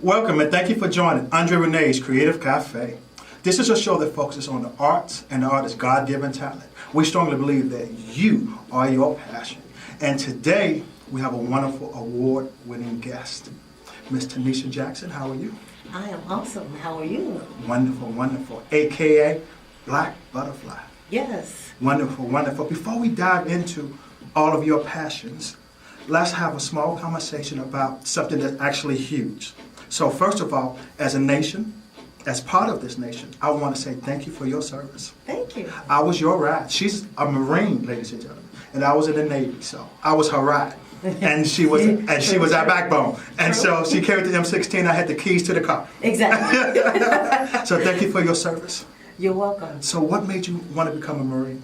Welcome and thank you for joining Andre Renee's Creative Cafe. This is a show that focuses on the arts and the artist's God-given talent. We strongly believe that you are your passion. And today we have a wonderful award-winning guest. Ms. Taneesha Jackson, how are you? I am awesome. How are you? Wonderful, wonderful. AKA Blaque Butterfli. Yes. Wonderful, wonderful. Before we dive into all of your passions, let's have a small conversation about something that's actually huge. So first of all, as a nation, as part of this nation, I want to say thank you for your service. Thank you. I was your ride. She's a Marine, ladies and gentlemen, and I was in the Navy, so I was her ride. And she was our backbone. And so she carried the M16, I had the keys to the car. Exactly. So thank you for your service. You're welcome. So what made you want to become a Marine?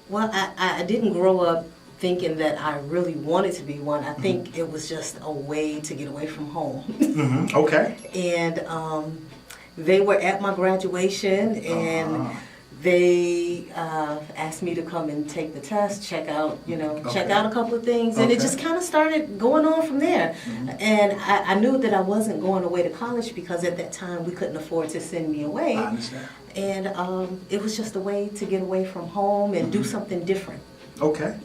Well, I didn't grow up thinking that I really wanted to be one. I think it was just a way to get away from home. Mm-hmm. Okay. And they were at my graduation, and they asked me to come and take the test, check out a couple of things, and it just kind of started going on from there. Mm-hmm. And I knew that I wasn't going away to college because at that time we couldn't afford to send me away. I understand. And it was just a way to get away from home and do something different. Okay.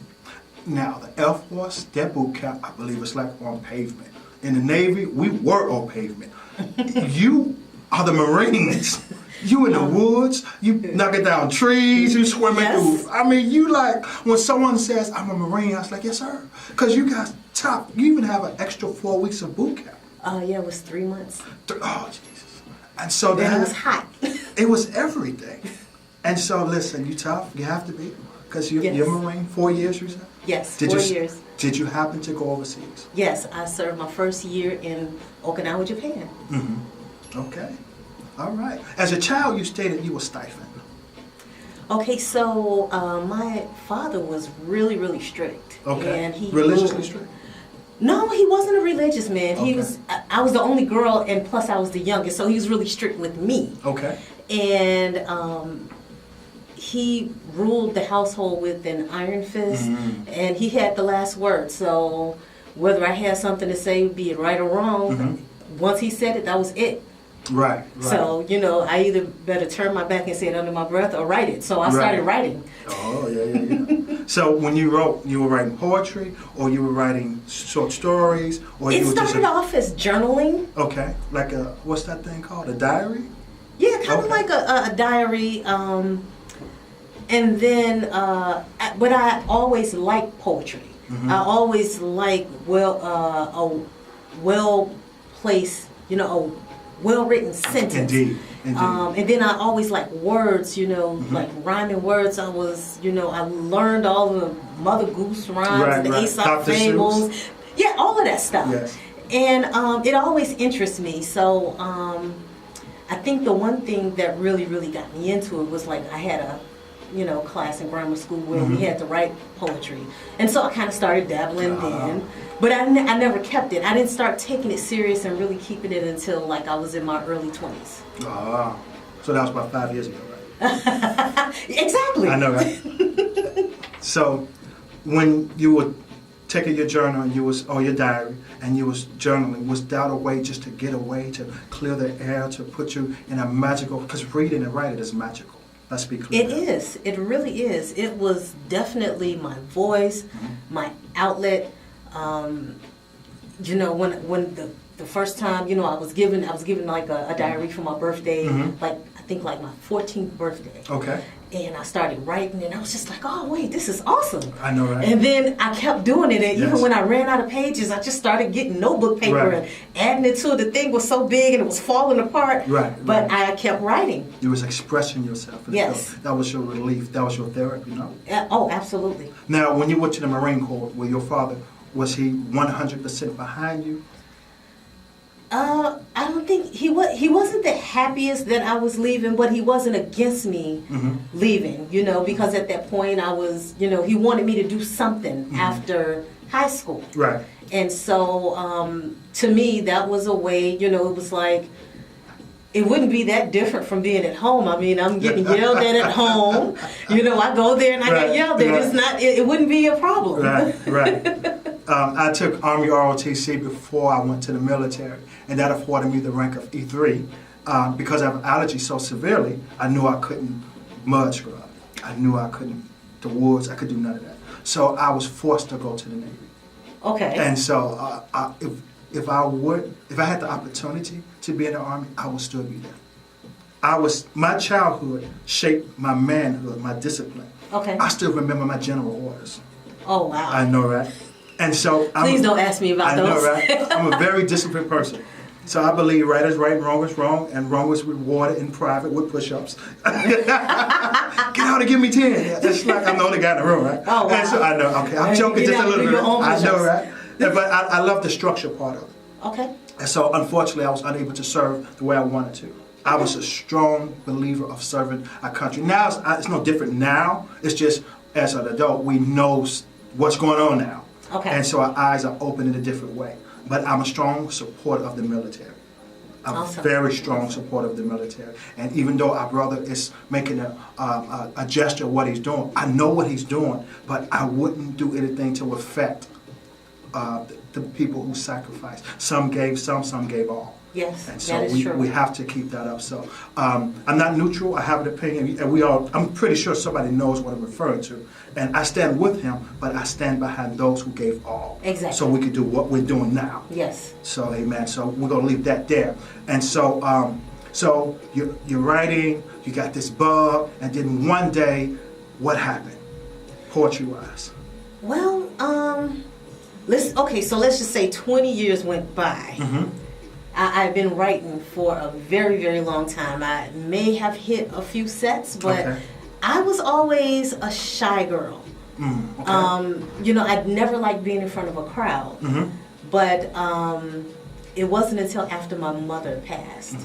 Now, the Air Force, their boot camp, I believe it's like on pavement. In the Navy, we were on pavement. You are the Marines. You in the woods, you knocking down trees, you swimming through. I mean, you like, when someone says, I'm a Marine, I was like, yes, sir. Because you guys you even have an extra 4 weeks of boot camp. Yeah, it was 3 months. Oh, Jesus. And so then it was hot. It was everything. And so, listen, you tough, you have to be. Because you're a Marine, 4 years, you said? Yes, 4 years. Did you happen to go overseas? Yes, I served my first year in Okinawa, Japan. Mm-hmm. Okay. All right. As a child, you stated you were stifled. Okay, so my father was really, really strict. Okay. And he religiously strict? No, he wasn't a religious man. Okay. I was the only girl, and plus I was the youngest, so he was really strict with me. Okay. And he ruled the household with an iron fist, and he had the last word. So whether I had something to say, be it right or wrong, once he said it, that was it. Right. So, I either better turn my back and say it under my breath or write it. So I started writing. Oh, yeah. So when you wrote, you were writing poetry, or you were writing short stories? Or It started off as journaling. Okay. Like what's that thing called? A diary? Yeah, kind of like a diary. And then, but I always liked poetry. I always liked a well-placed, a well-written sentence. Indeed. And then I always liked words, like rhyming words. I learned all the Mother Goose rhymes, the Aesop fables. Yeah, all of that stuff. Yes. And it always interests me. So I think the one thing that really, really got me into it was like I had a class in grammar school where we had to write poetry. And so I kind of started dabbling then. But I never kept it. I didn't start taking it serious and really keeping it until like I was in my early 20s. So that was about 5 years ago, right? Exactly. I know, right? So when you were taking your journal and or your diary and you was journaling, was that a way just to get away, to clear the air, to put you in a magical, because reading and writing is magical. Let's be clear. It is. It really is. It was definitely my voice, my outlet. When the first time, I was given like a diary for my birthday, like I think like my 14th birthday. Okay. And I started writing, and I was just like, oh wait, this is awesome. I know, right? And then I kept doing it, and even when I ran out of pages, I just started getting notebook paper and adding it to it. The thing was so big and it was falling apart. Right. But I kept writing. You was expressing yourself. Yes. That was your relief. That was your therapy, Oh, absolutely. Now, when you went to the Marine Corps with your father, was he 100% behind you? I don't think he wasn't the happiest that I was leaving, but he wasn't against me leaving, because at that point I was, he wanted me to do something after high school. Right. And so, to me, that was a way, it was like, it wouldn't be that different from being at home. I mean, I'm getting yelled at home. I go there and I get yelled at. It's not, it wouldn't be a problem. Right. I took Army ROTC before I went to the military, and that afforded me the rank of E3. Because I have allergies so severely, I knew I couldn't mud scrub. I knew I couldn't, the woods, I could do none of that. So I was forced to go to the Navy. Okay. And so if I had the opportunity to be in the Army, I would still be there. My childhood shaped my manhood, my discipline. Okay. I still remember my general orders. Oh, wow. I know, right? And so Please don't ask me about those. I know, right? I'm a very disciplined person. So I believe right is right and wrong is wrong, and wrong is rewarded in private with push-ups. Get out and give me 10. Yeah, it's like I'm the only guy in the room, right? Oh, wow. And so I know, okay, I'm joking just a little bit. I know, right? Yeah, but I love the structure part of it. Okay. And so unfortunately, I was unable to serve the way I wanted to. I was a strong believer of serving our country. Now, it's no different now. It's just, as an adult, we know what's going on now. Okay. And so our eyes are open in a different way. But I'm a strong supporter of the military. I'm Awesome. a very strong supporter of the military. And even though our brother is making a gesture of what he's doing, I know what he's doing, but I wouldn't do anything to affect the people who sacrificed. Some gave some gave all. Yes, And so that is true. we have to keep that up. So I'm not neutral. I have an opinion, and I'm pretty sure somebody knows what I'm referring to. And I stand with him, but I stand behind those who gave all. Exactly. So we can do what we're doing now. Yes. So amen. So we're gonna leave that there. And so so you're writing, you got this bug, and then one day, what happened, poetry wise? Well, so let's just say 20 years went by. Mm-hmm. I've been writing for a very, very long time. I may have hit a few sets, but Okay. I was always a shy girl. Okay. I'd never liked being in front of a crowd. Mm-hmm. But it wasn't until after my mother passed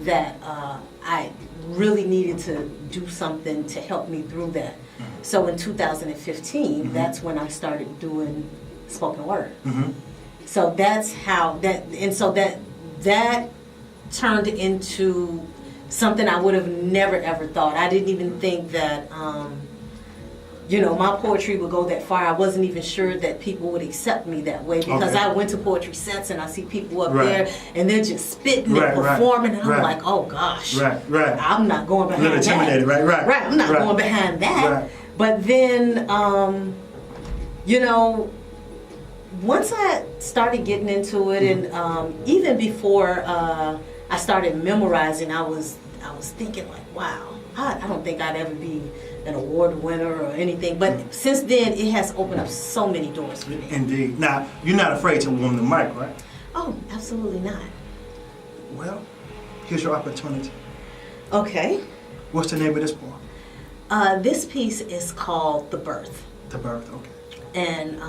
that I really needed to do something to help me through that. So in 2015, that's when I started doing spoken word. Mm-hmm. So that's how that turned into something I would have never ever thought. I didn't even think that my poetry would go that far. I wasn't even sure that people would accept me that way because Okay. I went to poetry sets and I see people up Right. there and they're just spitting Right, and right, performing and I'm right. like, oh gosh, Right. I'm not going A behind little that. intimidated, right? Right, I'm not right. going behind that. Right. But then, once I started getting into it, and even before I started memorizing, I was thinking like, wow, I don't think I'd ever be an award winner or anything. But since then, it has opened up so many doors for me. Indeed. Now, you're not afraid to warm the mic, right? Oh, absolutely not. Well, here's your opportunity. Okay. What's the name of this poem? This piece is called The Birth. The Birth, okay. And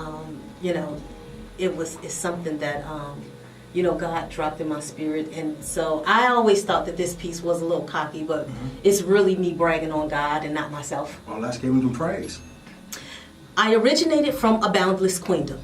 it's something that God dropped in my spirit, and so I always thought that this piece was a little cocky, but it's really me bragging on God and not myself. Well, let's give him some praise. I originated from a boundless queendom.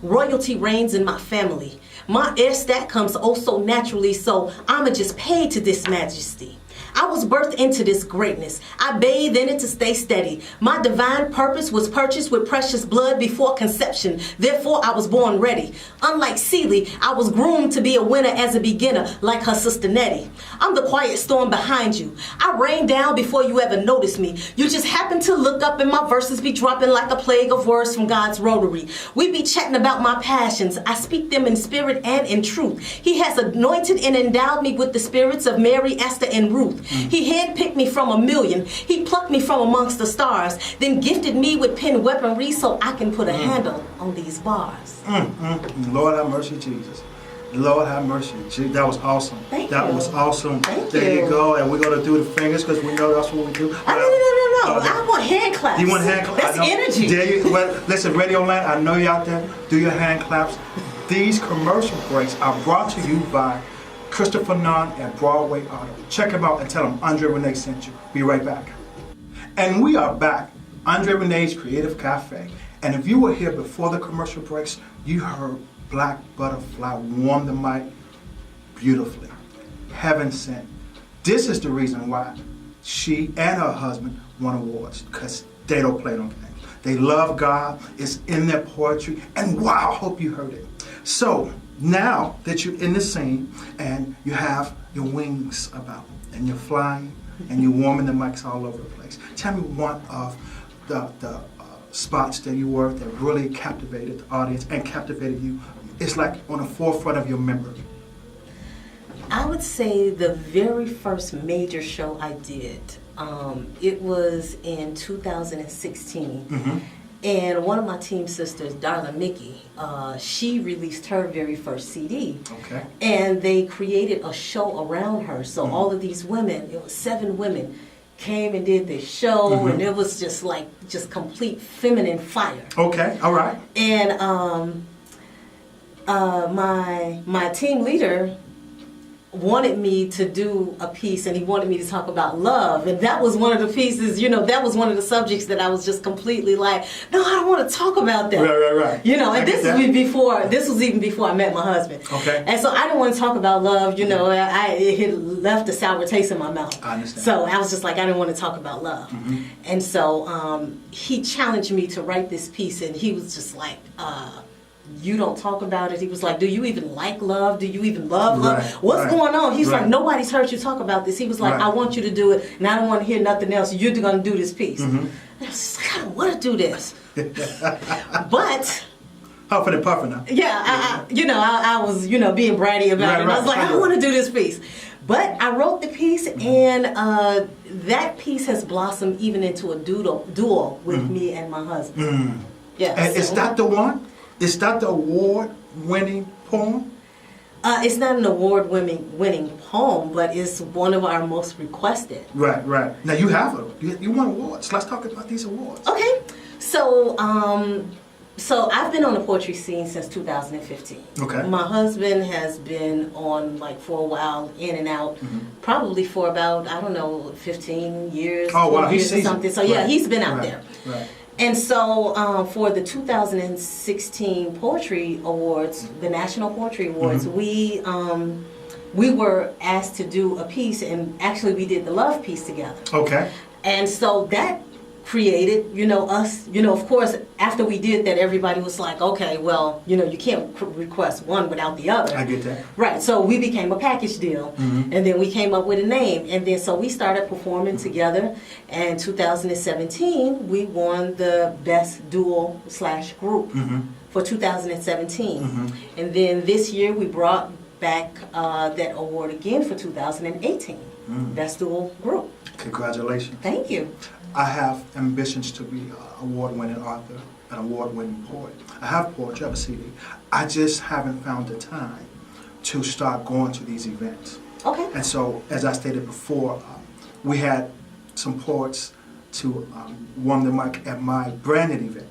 Royalty reigns in my family. My air stat comes oh so naturally, so I'ma just pay to this majesty. I was birthed into this greatness. I bathe in it to stay steady. My divine purpose was purchased with precious blood before conception. Therefore, I was born ready. Unlike Celie, I was groomed to be a winner as a beginner, like her sister Nettie. I'm the quiet storm behind you. I rain down before you ever notice me. You just happen to look up and my verses be dropping like a plague of words from God's rotary. We be chatting about my passions. I speak them in spirit and in truth. He has anointed and endowed me with the spirits of Mary, Esther, and Ruth. He handpicked me from a million. He plucked me from amongst the stars, then gifted me with pen weaponry so I can put a handle on these bars. Lord have mercy, Jesus. Lord have mercy. That was awesome. Thank that you. was awesome. Thank there you. you go. And we're going to do the fingers because we know that's what we do. No. I want hand claps. You want hand claps? That's energy. There you, well, listen, Radio Land, I know you out there. Do your hand claps. These commercial breaks are brought to you by Christopher Nunn at Broadway Auto. Check him out and tell him Andre Renee sent you. Be right back. And we are back. Andre Renee's Creative Cafe. And if you were here before the commercial breaks, you heard Blaque Butterfli warm the mic beautifully. Heaven sent. This is the reason why she and her husband won awards, because they don't play no games. They love God. It's in their poetry. And wow, I hope you heard it. So now that you're in the scene and you have your wings about and you're flying and you're warming the mics all over the place, tell me one of the spots that you worked that really captivated the audience and captivated you. It's like on the forefront of your memory. I would say the very first major show I did, it was in 2016. Mm-hmm. And one of my team sisters, Darla Mickey, she released her very first CD. Okay. And they created a show around her. So all of these women, it was 7 women, came and did this show, and it was just complete feminine fire. Okay, all right. And my team leader wanted me to do a piece, and he wanted me to talk about love, and that was one of the pieces, that was one of the subjects that I was just completely like, no, I don't want to talk about that. Right. And this was even before I met my husband. Okay. And so I didn't want to talk about love, it had left a sour taste in my mouth. I understand. So I was just like, I didn't want to talk about love. Mm-hmm. And so he challenged me to write this piece, and he was just like, you don't talk about it. He was like, do you even like love? Do you even love love? Right, What's going on? He's right. like, nobody's heard you talk about this. He was like, Right. I want you to do it, and I don't want to hear nothing else. You're going to do this piece. Mm-hmm. And I was just like, I don't want to do this. But, Huffing and puffing now. yeah, I was, being bratty about it. And I was like, I don't want to do this piece. But I wrote the piece, and that piece has blossomed even into a duo with me and my husband. Mm. Yeah. And is that the one? Is that the award-winning poem? It's not an award-winning poem, but it's one of our most requested. Right. Now you have you won awards. Let's talk about these awards. Okay, so I've been on the poetry scene since 2015. Okay. My husband has been on for a while, in and out, probably for about 15 years. Oh wow, years or something. So yeah, he's been out there. Right. And so for the 2016 Poetry Awards, the National Poetry Awards, we were asked to do a piece, and actually we did the love piece together. Okay. And so that created, us, of course, after we did that, everybody was like, okay, well, you can't request one without the other. I get that. Right, so we became a package deal, and then we came up with a name, and then so we started performing together, and 2017, we won the Best Duo/Group for 2017. And then this year, we brought back that award again for 2018, Best Duo Group. Congratulations. Thank you. I have ambitions to be an award-winning author, an award-winning poet. I have poetry, I have a CD. I just haven't found the time to start going to these events. Okay. And so, as I stated before, we had some poets to warm the mic at my branded event.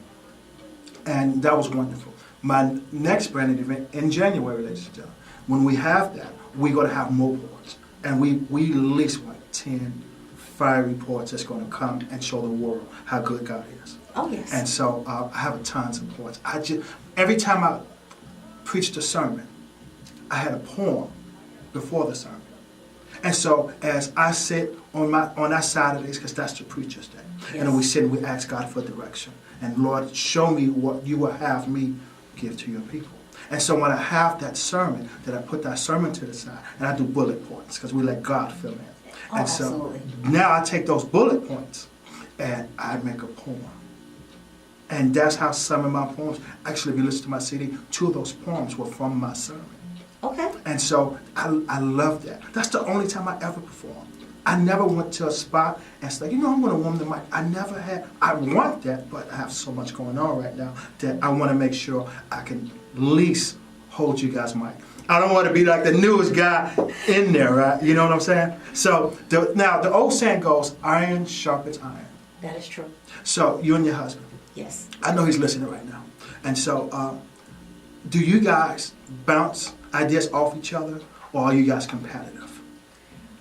And that was wonderful. My next branded event in January, ladies and gentlemen, when we have that, we're going to have more poets. And we release 10 fiery poets that's going to come and show the world how good God is. Oh, yes. And so I have tons of poets. Every time I preached a sermon, I had a poem before the sermon. And so as I sit on our Saturdays, because that's the preacher's day, and then we sit and we ask God for direction. And Lord, show me what you will have me give to your people. And so when I have that sermon, that I put that sermon to the side, and I do bullet points, because we let God fill in. And so absolutely. now I take those bullet points and I make a poem. And that's how some of my poems, actually if you listen to my CD, 2 of those poems were from my sermon. Okay. And so I love that. That's the only time I ever performed. I never went to a spot and said, I'm going to warm the mic. I want that, but I have so much going on right now that I want to make sure I can at least hold you guys' mic. I don't want to be like the newest guy in there, right? You know what I'm saying? So now the old saying goes, iron sharpens iron. That is true. So you and your husband. Yes. I know he's listening right now. And so do you guys bounce ideas off each other, or are you guys competitive?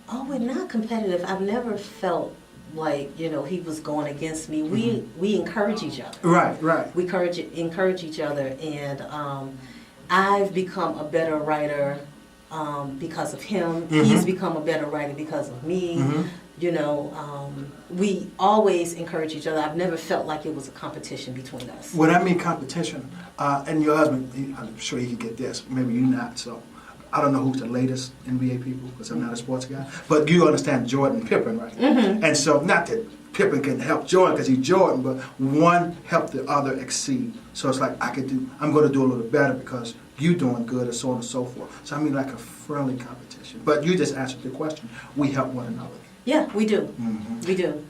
Oh, we're not competitive. I've never felt like, he was going against me. We encourage each other. Right. We encourage each other, and I've become a better writer because of him. He's become a better writer because of me. We always encourage each other. I've never felt like it was a competition between us. When I mean competition, and your husband, I'm sure he can get this, maybe you not, so I don't know who's the latest NBA people, because I'm not a sports guy, but you understand Jordan and Pippen, right? Mm-hmm. And so, not that Pippen can help Jordan because he's Jordan, but one helped the other exceed. So it's like, I'm going to do a little better because you doing good, and so on and so forth. So I mean like a friendly competition. But you just answered the question. We help one another. Yeah, we do. Mm-hmm. We do.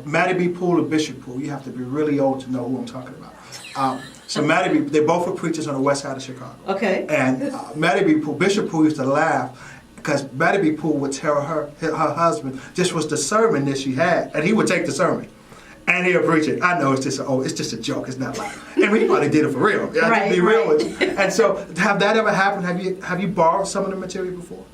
Mattie B. Poole or Bishop Poole, you have to be really old to know who I'm talking about. So Mattie B., they both were preachers on the west side of Chicago. Okay. And Mattie B. Poole, Bishop Poole used to laugh because Mattie B. Poole would tell her husband this was the sermon that she had, and he would take the sermon. And he'll preach it. I know it's just a joke. It's not like, and he probably did it for real. I right, be real right. with you. And so, have that ever happened? Have you borrowed some of the material before?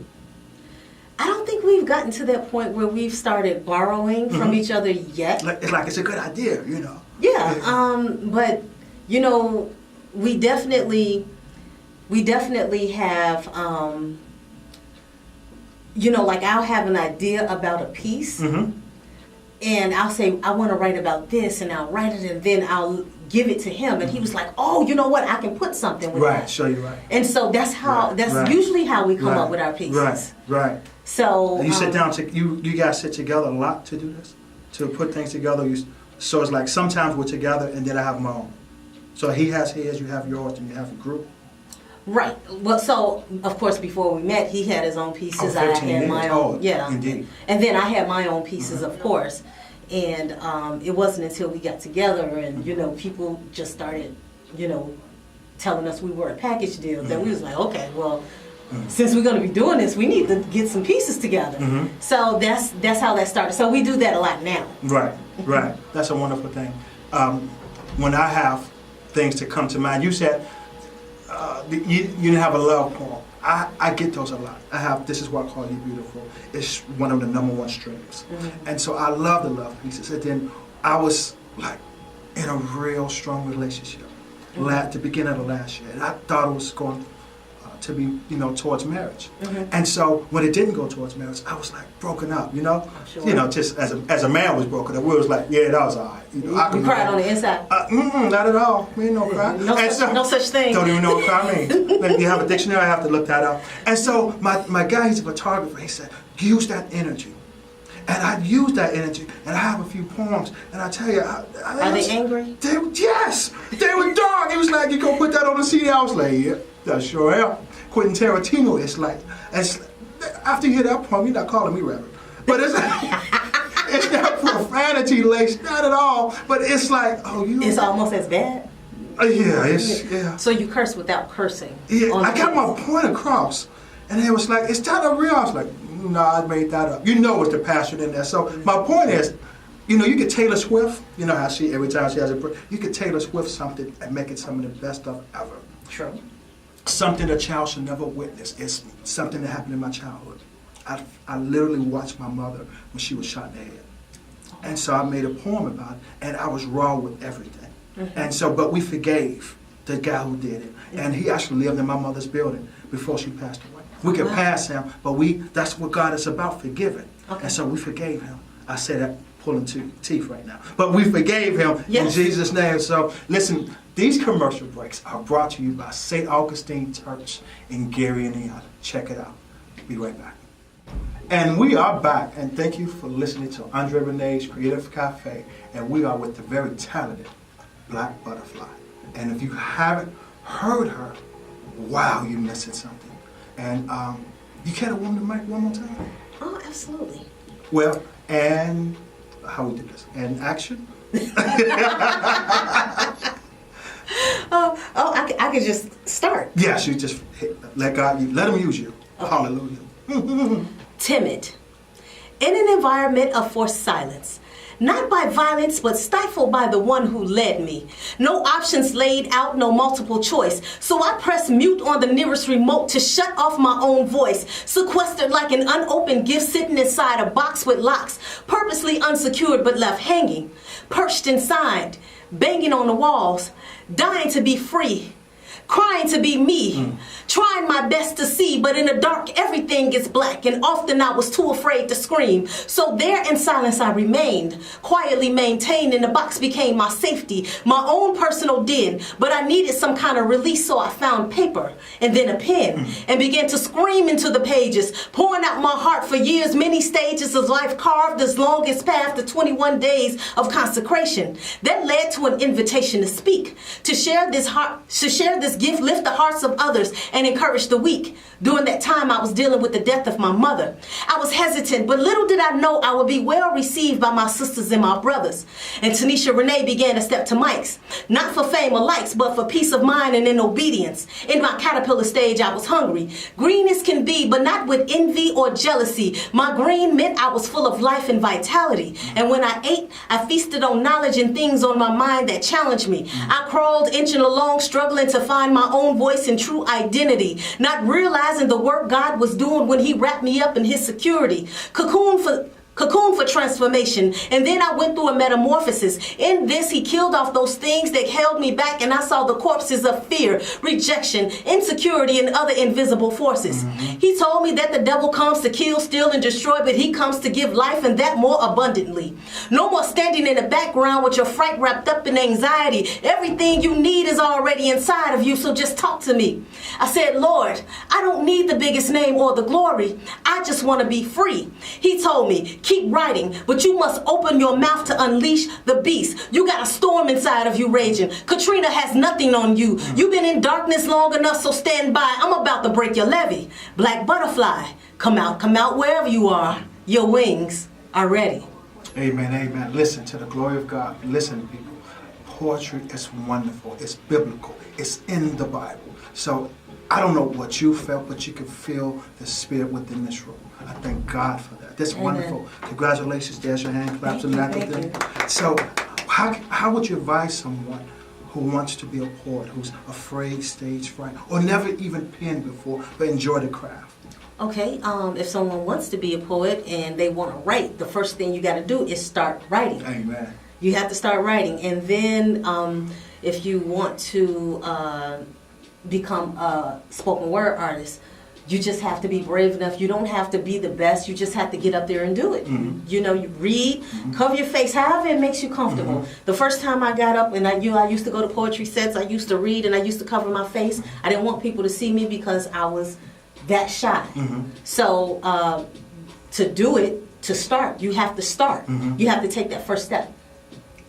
I don't think we've gotten to that point where we've started borrowing from each other yet. It's a good idea, Yeah, but we definitely have, like I'll have an idea about a piece, and I'll say I want to write about this, and I'll write it, and then I'll give it to him, and he was like, "Oh, you know what? I can put something with that." Right, show you right. And so that's usually how we come up with our pieces. Right. So and you sit down you guys sit together a lot to do this, to put things together. So it's like sometimes we're together, and then I have my own. So he has his, you have yours, and you have a group. Right. Well, so of course, before we met, he had his own pieces. I had my own. Yeah. Indeed. And then I had my own pieces, of course. And it wasn't until we got together, and people just started, telling us we were a package deal, that we was like, okay, well, since we're going to be doing this, we need to get some pieces together. So that's how that started. So we do that a lot now. Right. That's a wonderful thing. When I have things to come to mind, you said you didn't have a love poem. I get those a lot. I have This Is What I Call You Beautiful. It's one of the #1 streams. And so I love the love pieces. And then I was like in a real strong relationship at the beginning of the last year. And I thought it was going to be, towards marriage. And so when it didn't go towards marriage, I was like broken up, Sure. Just as a man was broken up, we was like, yeah, that was all right. You cried on the inside? Not at all. We ain't no cry. No such thing. Don't even know what cry means. If you have a dictionary, I have to look that up. And so my guy, he's a photographer, he said, use that energy. And I used that energy, and I have a few poems, and I tell you, Are they angry? Yes, they were dark. He was like, you go put that on the CD. I was like, yeah, that sure am. Quentin Tarantino is like, after you hear that poem, you're not calling me Reverend. But it's not profanity laced, not at all. But it's like, It's almost as bad? Yeah. So you curse without cursing? Yeah, I got my point across. And it was like, is that a real? I was like, no, I made that up. It's the passion in there. So my point is, you could Taylor Swift, how every time she has you could Taylor Swift something and make it some of the best stuff ever. True. Something a child should never witness. It's something that happened in my childhood. I literally watched my mother when she was shot in the head. And so I made a poem about it, and I was raw with everything. And so, but we forgave the guy who did it. And he actually lived in my mother's building before she passed away. We could pass him, but that's what God is about, forgiving. Okay. And so we forgave him. I say that pulling teeth right now. But we forgave him in Jesus' name. So listen, these commercial breaks are brought to you by St. Augustine Church in Gary, Indiana. Check it out. Be right back. And we are back, and thank you for listening to Andre Renee's Creative Cafe. And we are with the very talented Blaque Butterfli. And if you haven't heard her, wow, you're missing something. And you care to warm the mic one more time? Oh, absolutely. Well, and how we do this? And action? I could just start. Yes, you just let him use you. Okay. Hallelujah. Timid. In an environment of forced silence. Not by violence, but stifled by the one who led me. No options laid out, no multiple choice. So I press mute on the nearest remote to shut off my own voice. Sequestered like an unopened gift sitting inside a box with locks. Purposely unsecured but left hanging. Perched inside, banging on the walls. Dying to be free. crying to be me, trying my best to see, but in the dark everything is black, and often I was too afraid to scream. So there in silence I remained, quietly maintained, and the box became my safety, my own personal den. But I needed some kind of release, so I found paper and then a pen and began to scream into the pages, pouring out my heart for years, many stages of life, carved this longest path to 21 days of consecration. That led to an invitation to speak, to share this gift, lift the hearts of others, and encourage the weak. During that time, I was dealing with the death of my mother. I was hesitant, but little did I know I would be well received by my sisters and my brothers. And Taneesha Renee began to step to mics, not for fame or likes, but for peace of mind and in obedience. In my caterpillar stage, I was hungry. Green as can be, but not with envy or jealousy. My green meant I was full of life and vitality. And when I ate, I feasted on knowledge and things on my mind that challenged me. I crawled, inching along, struggling to find my own voice and true identity, not realizing the work God was doing when he wrapped me up in his security. Cocoon for transformation. And then I went through a metamorphosis. In this, he killed off those things that held me back, and I saw the corpses of fear, rejection, insecurity, and other invisible forces. He told me that the devil comes to kill, steal, and destroy, but he comes to give life, and that more abundantly. No more standing in the background with your fright wrapped up in anxiety. Everything you need is already inside of you, so just talk to me. I said, Lord, I don't need the biggest name or the glory. I just want to be free. He told me, keep writing, but you must open your mouth to unleash the beast. You got a storm inside of you raging. Katrina has nothing on you. You've been in darkness long enough, so stand by. I'm about to break your levee. Black butterfly, come out wherever you are. Your wings are ready. Amen, amen. Listen to the glory of God. Listen, people. Poetry is wonderful. It's biblical. It's in the Bible. So I don't know what you felt, but you could feel the spirit within this room. I thank God for that. That's wonderful. Congratulations. There's your hand claps and everything. So how would you advise someone who wants to be a poet, who's afraid, stage fright, or never even penned before, but enjoy the craft? Okay, if someone wants to be a poet and they want to write, the first thing you got to do is start writing. Amen. You have to start writing. And then if you want to become a spoken word artist, you just have to be brave enough. You don't have to be the best. You just have to get up there and do it. You know, you read, cover your face, however it makes you comfortable. The first time I got up and I used to go to poetry sets, I used to read and I used to cover my face. I didn't want people to see me because I was that shy. So to do it, to start, you have to start. You have to take that first step.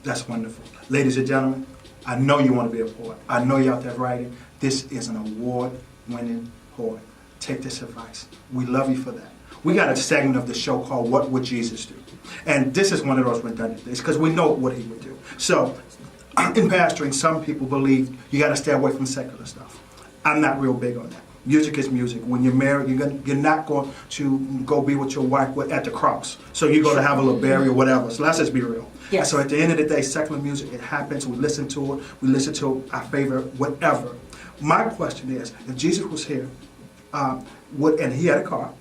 That's wonderful. Ladies and gentlemen, I know you want to be a poet. I know you're out there writing. This is an award-winning poet. Take this advice. We love you for that. We got a segment of the show called What Would Jesus Do? And this is one of those redundant things because we know what he would do. So in pastoring, some people believe you got to stay away from secular stuff. I'm not real big on that. Music is music. When you're married, you're not going to go be with your wife at the cross. So you're going to have a little burial or whatever. So let's just be real. Yes. So at the end of the day, secular music, it happens. We listen to it. We listen to our favorite whatever. My question is, if Jesus was here, and he had a car,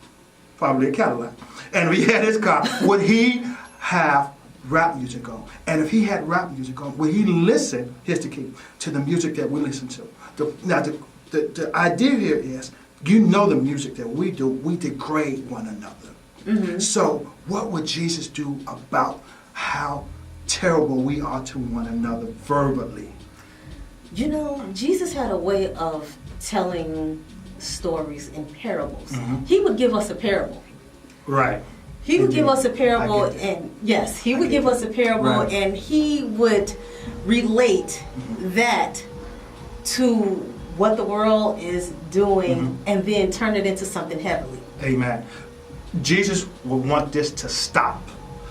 probably a Cadillac, and if he had his car, would he have rap music on? And if he had rap music on, would he listen, here's the key, to the music that we listen to? The idea here is, you know the music that we do, we degrade one another. So what would Jesus do about how terrible we are to one another verbally? You know, Jesus had a way of telling stories in parables. He would give us a parable. Right. He would give us a parable, and yes, he would give us a parable, and he would relate that to what the world is doing, and then turn it into something heavenly. Amen. Jesus would want this to stop.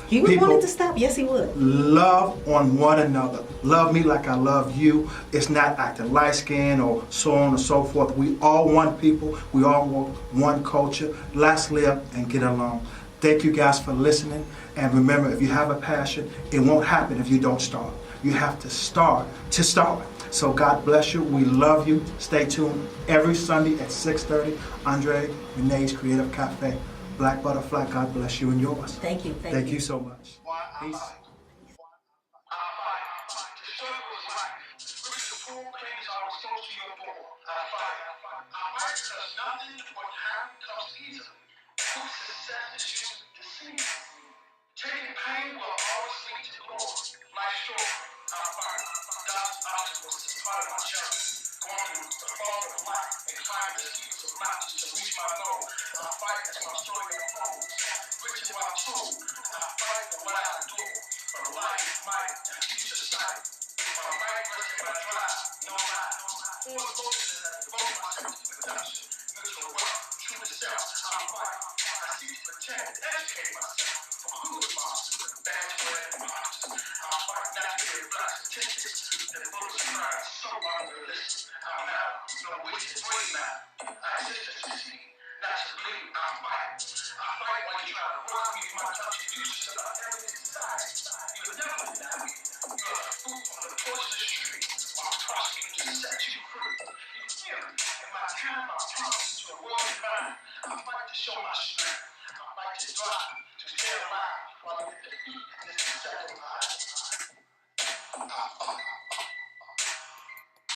He would want it to stop. Yes, he would. Love on one another. Love me like I love you. It's not acting light skin or so on and so forth. We all want people. We all want one culture. Let's live and get along. Thank you guys for listening. And remember, if you have a passion, it won't happen if you don't start. You have to start to start. So God bless you. We love you. Stay tuned every Sunday at 6:30. Andre Renee's Creative Cafe. Black Butterfli, God bless you and yours. Thank you. Thank you so much. Peace. what happened comes easily. True success is usually deceiving. Taking pain will always lead to glory. Life short, I fight. God's obstacles is part of my journey. Going through the fall of life and climbing the steepest of mountains to reach my goal. I fight as my story unfolds. Rich and well told, I fight for what I do. For life, might, and future sight. My right rest in my drive, no lie. Four emotions that devote myself to production. Mental wealth, true to self, I fight. I seek to protect and educate myself from hood monsters, bad sweat and monsters. I fight not to get black statistics that bullets cry so unrealistic. I'm now, no which is free now. I exist to succeed, not to bleed. I fight. I fight while you try to rob me of my contributions about everything inside. You'll never deny me. You're the fruit from the poisonous tree. My prosecutor set you free. You feel me? In my time, I promise to a world divine. I fight to show my strength. I fight to drive, to stay alive while I get defeat in this second life. I fight.